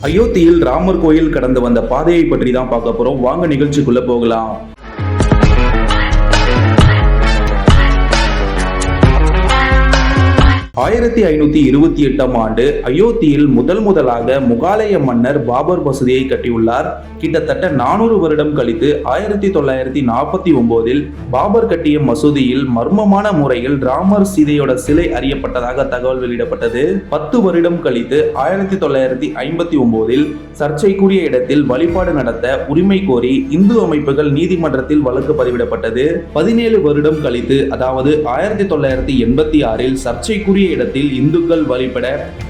அயோத்தியில் ராமர் கோயில் கடந்து வந்த பாதையை பற்றி தான் பார்க்க போறோம். வாங்க நிகழ்ச்சிக்குள்ள போகலாம். 1528ஆம் ஆண்டு அயோத்தியில் முதலாக முகாலய மன்னர் பாபர் மசூதியை கட்டியுள்ளார். கிட்டத்தட்ட 400 வருடம் கழித்து 1949இல் பாபர் கட்டிய மசூதியில் மர்மமான முறையில் ராமர் சீதையோட சிலை அறியப்பட்டதாக தகவல் வெளியிடப்பட்டது. 10 வருடம் கழித்து 1959இல் சர்ச்சைக்குரிய இடத்தில் வழிபாடு நடத்த உரிமை கோரி இந்து அமைப்புகள் நீதிமன்றத்தில் வழக்கு பதிவிடப்பட்டது. 17 வருடம் கழித்து அதாவது 1986இல் சர்ச்சைக்குரிய இடத்தில் இந்துக்கள் வழிபட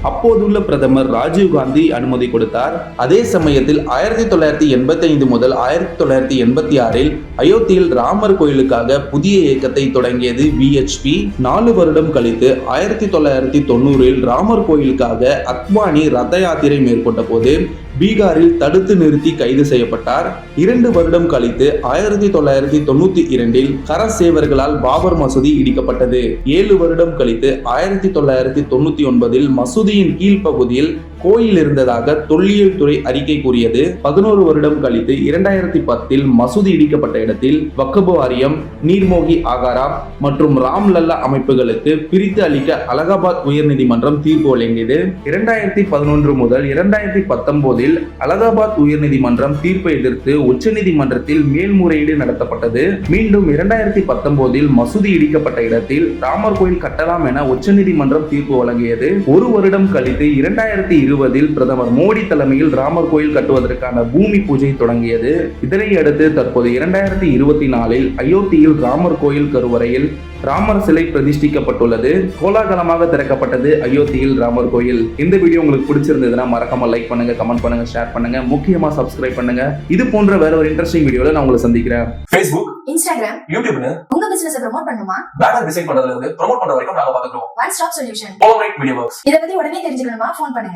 அப்போதுள்ள பிரதமர் ராஜீவ் காந்தி அனுமதி கொடுத்தார். அதே சமயத்தில் 1985 முதல் 1986இல் அயோத்தியில் ராமர் கோயிலுக்காக புதிய இயக்கத்தை தொடங்கியது VHP. 4 வருடம் கழித்து 1990இல் ராமர் கோயிலுக்காக அத்வானி ரத யாத்திரை மேற்கொண்ட போது பீகாரில் தடுத்து நிறுத்தி கைது செய்யப்பட்டார். 2 வருடம் கழித்து 1992இல் கரசேவர்களால் பாபர் மசூதி இடிக்கப்பட்டது. 7 வருடம் கழித்து 1999இல் மசூதியின் கீழ்ப்பகுதியில் கோயில் இருந்ததாக தொல்லியல் துறை அறிக்கை கூறியது. 11 வருடம் கழித்து 2010இல் மசூதி இடிக்கப்பட்ட இடத்தில் வக்ஃப் வாரியம், நீர்மோகி ஆகாரா மற்றும் ராம்லல்லா அமைப்புகளுக்கு பிரித்து அளிக்க அலகாபாத் உயர்நீதிமன்றம் தீர்ப்பு வழங்கியது. 2011 முதல் 2019இல் அலகாபாத் உயர்நீதிமன்றம் தீர்ப்பை எதிர்த்து உச்சநீதிமன்றத்தில் மேல்முறையீடு நடத்தப்பட்டது. மீண்டும் 2019இல் மசூதி இடிக்கப்பட்ட இடத்தில் ராமர் கோயில் கட்டலாம் என உச்சநீதிமன்றம் தீர்ப்பு வழங்கியது. 1 வருடம் கழித்து 2020இல் பிரதமர் மோடி தலைமையில் ராமர் கோயில் கட்டுவதற்கான பூமி பூஜை தொடங்கியது. இதனை அடுத்து தற்போது 2024இல் அயோத்தியில் ராமர் கோயில் கருவறையில் ராமர் சிலை பிரதிஷ்டிக்கப்பட்டுள்ளது. கோலாகலமாக திறக்கப்பட்டது அயோத்தியில் ராமர் கோயில். இந்த வீடியோ உங்களுக்கு பிடிச்சிருந்ததுன்னா மறக்காம லைக் பண்ணுங்க, கமெண்ட் பண்ணுங்க, ஷேர் பண்ணுங்க, முக்கியமா சப்ஸ்கிரைப் பண்ணுங்க. இது போன்ற வேற ஒரு இன்ட்ரெஸ்டிங் வீடியோல நான் உங்களை சந்திக்கிறேன். Facebook, Instagram, YouTube உங்க பிசினஸ் ப்ரோமோட் பண்ணுமா? பேனர் டிசைன் பண்றதுல இருந்து ப்ரோமோட் பண்ற வரைக்கும் நாங்க பாத்துக்கிறோம். One stop solution. All right, Media Works. இத பத்தி உடனே தெரிஞ்சுக்கணுமா? ஃபோன் பண்ணுங்க.